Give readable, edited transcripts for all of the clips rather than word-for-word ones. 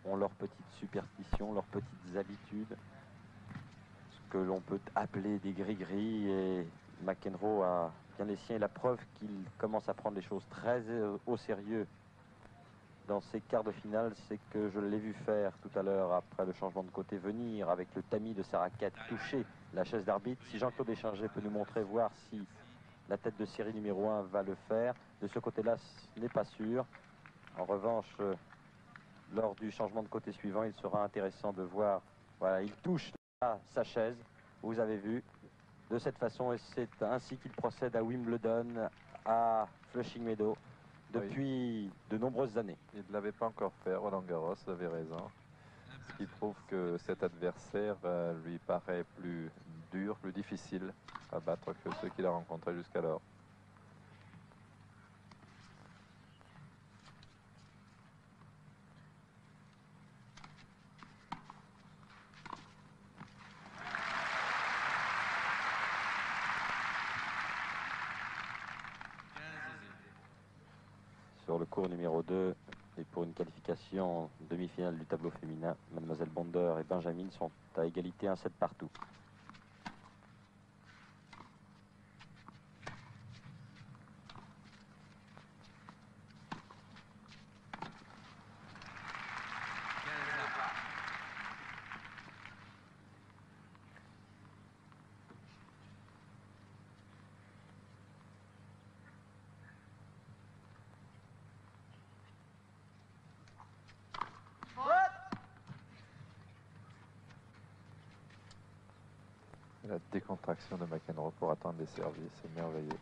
ont leurs petites superstitions, leurs petites habitudes, ce que l'on peut appeler des gris-gris, et McEnroe a bien les siens, et la preuve qu'il commence à prendre les choses très au sérieux dans ces quarts de finale, c'est que je l'ai vu faire tout à l'heure, après le changement de côté, venir avec le tamis de sa raquette, toucher la chaise d'arbitre. Si Jean-Claude Échinger peut nous montrer, voir si la tête de série numéro 1 va le faire. De ce côté-là, ce n'est pas sûr. En revanche, lors du changement de côté suivant, il sera intéressant de voir. Voilà, il touche là sa chaise, vous avez vu, de cette façon, et c'est ainsi qu'il procède à Wimbledon, à Flushing Meadows, depuis de nombreuses années. Il ne l'avait pas encore fait, Roland Garros, vous avez raison. Ce qui prouve que cet adversaire lui paraît plus dur, plus difficile à battre que ceux qu'il a rencontrés jusqu'alors. Sur le cours numéro 2, et pour une qualification en demi-finale du tableau féminin, Mademoiselle Bonder et Benjamin sont à égalité 1-7 partout. La décontraction de McEnroe pour attendre les services, c'est merveilleux.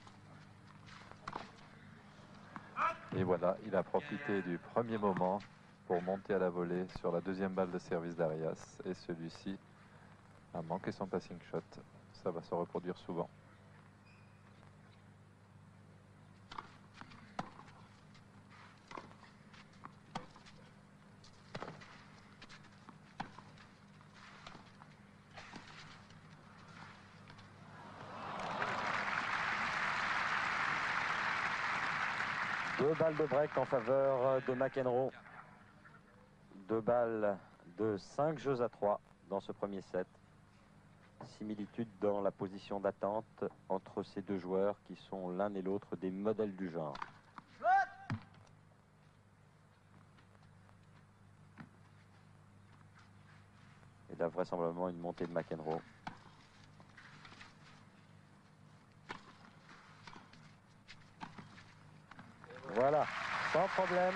Et voilà, il a profité du premier moment pour monter à la volée sur la deuxième balle de service d'Arias. Et celui-ci a manqué son passing shot. Ça va se reproduire souvent. Deux balles de break en faveur de McEnroe. Deux balles de 5 jeux à 3 dans ce premier set. Similitude dans la position d'attente entre ces deux joueurs qui sont l'un et l'autre des modèles du genre. Et là, vraisemblablement, une montée de McEnroe. Voilà, sans problème.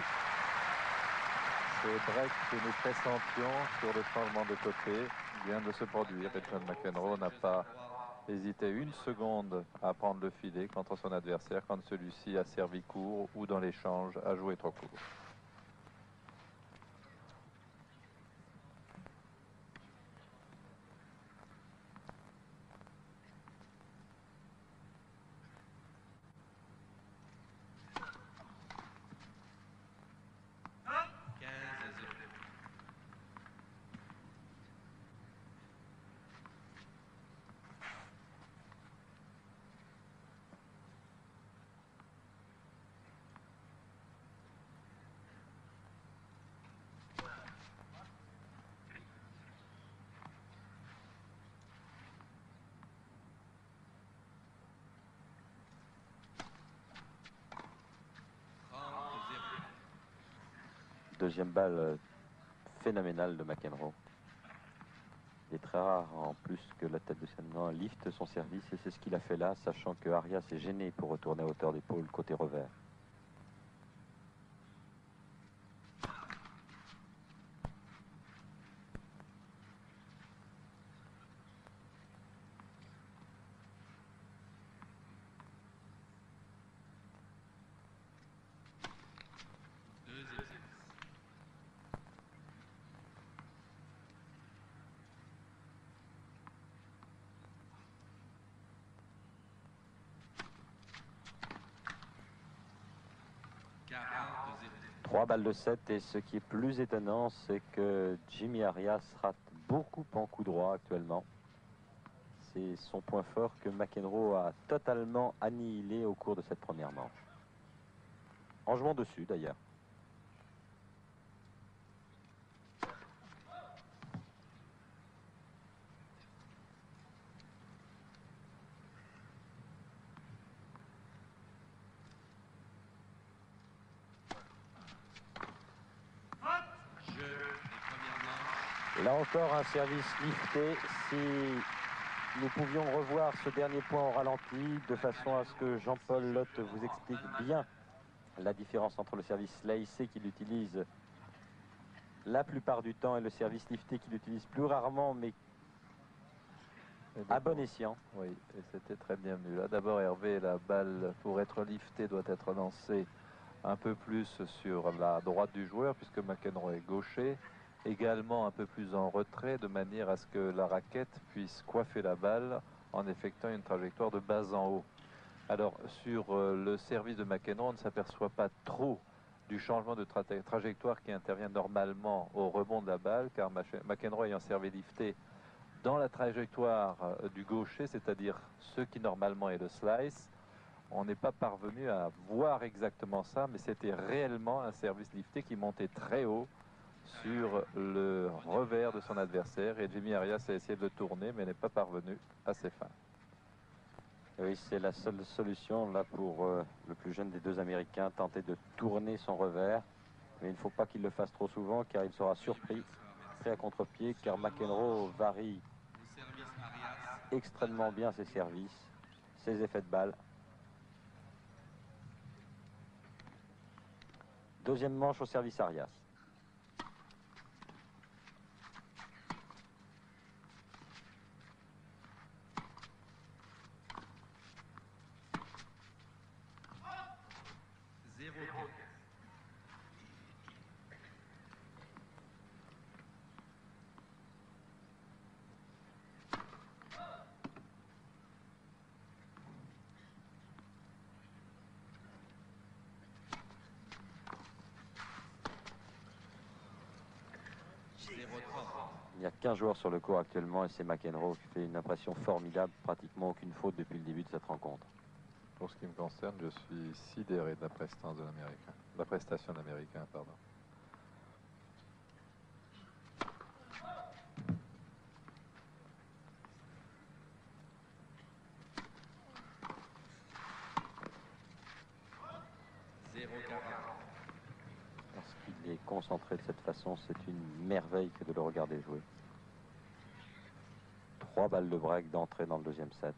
Ce break que nous pressentions sur le changement de côté vient de se produire. Et John McEnroe n'a pas hésité une seconde à prendre le filet contre son adversaire quand celui-ci a servi court ou dans l'échange a joué trop court. Deuxième balle phénoménale de McEnroe. Il est très rare en plus que la tête de Sandman lifte son service, et c'est ce qu'il a fait là, sachant que Arias est gêné pour retourner à hauteur d'épaule côté revers. Trois balles de 7, et ce qui est plus étonnant, c'est que Jimmy Arias rate beaucoup en coup droit actuellement. C'est son point fort que McEnroe a totalement annihilé au cours de cette première manche. En jouant dessus d'ailleurs. Là encore, un service lifté. Si nous pouvions revoir ce dernier point au ralenti, de façon à ce que Jean-Paul Lotte vous explique bien la différence entre le service slicé qu'il utilise la plupart du temps et le service lifté qu'il utilise plus rarement, mais à bon escient. Oui, et c'était très bienvenu. Là, d'abord, Hervé, la balle, pour être liftée, doit être lancée un peu plus sur la droite du joueur, puisque McEnroe est gaucher. Également un peu plus en retrait, de manière à ce que la raquette puisse coiffer la balle en effectuant une trajectoire de bas en haut. Alors, sur le service de McEnroe, on ne s'aperçoit pas trop du changement de trajectoire qui intervient normalement au rebond de la balle, car McEnroe ayant servi lifté dans la trajectoire du gaucher, c'est-à-dire ce qui normalement est le slice, on n'est pas parvenu à voir exactement ça, mais c'était réellement un service lifté qui montait très haut sur le revers de son adversaire, et Jimmy Arias a essayé de le tourner, mais n'est pas parvenu à ses fins. Oui, c'est la seule solution là pour le plus jeune des deux Américains, tenter de tourner son revers. Mais il ne faut pas qu'il le fasse trop souvent, car il sera surpris, pris à contre-pied, car McEnroe varie extrêmement bien ses services, ses effets de balle. Deuxième manche au service Arias. Il n'y a qu'un joueur sur le court actuellement et c'est McEnroe qui fait une impression formidable, pratiquement aucune faute depuis le début de cette rencontre. Pour ce qui me concerne, je suis sidéré de la prestance de l'Américain, la prestation de l'Américain, pardon. Lorsqu'il est concentré de cette façon, c'est une merveille que de le regarder jouer. 3 balles de break d'entrée dans le deuxième set.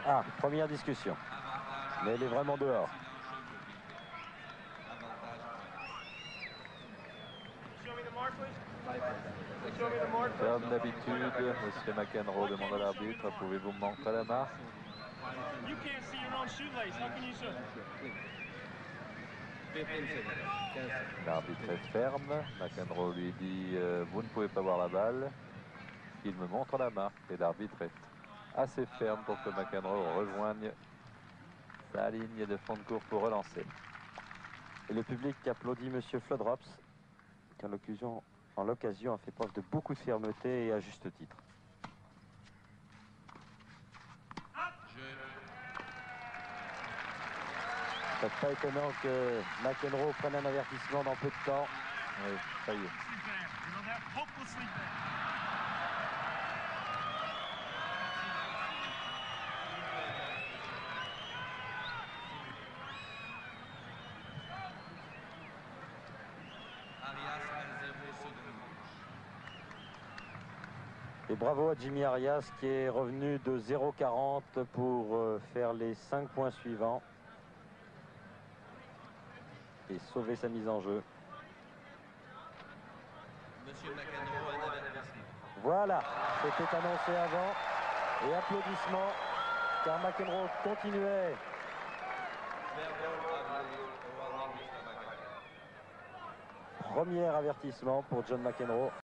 Ah, première discussion. Mais elle est vraiment dehors. Comme d'habitude, Monsieur McEnroe demande à l'arbitre, pouvez-vous me montrer la marque? L'arbitre est ferme. McEnroe lui dit vous ne pouvez pas voir la balle. Il me montre la marque et l'arbitre est assez ferme pour que McEnroe rejoigne sa ligne de fond de cours pour relancer. Et le public applaudit Monsieur Flodrops, qui en l'occasion a fait preuve de beaucoup de fermeté et à juste titre. C'est pas étonnant que McEnroe prenne un avertissement dans peu de temps. Oui, ça y est. Et bravo à Jimmy Arias qui est revenu de 0,40 pour faire les 5 points suivants et sauver sa mise en jeu. Monsieur McEnroe, un avertissement. Voilà, c'était annoncé avant. Et applaudissements, car McEnroe continuait. Premier avertissement pour John McEnroe.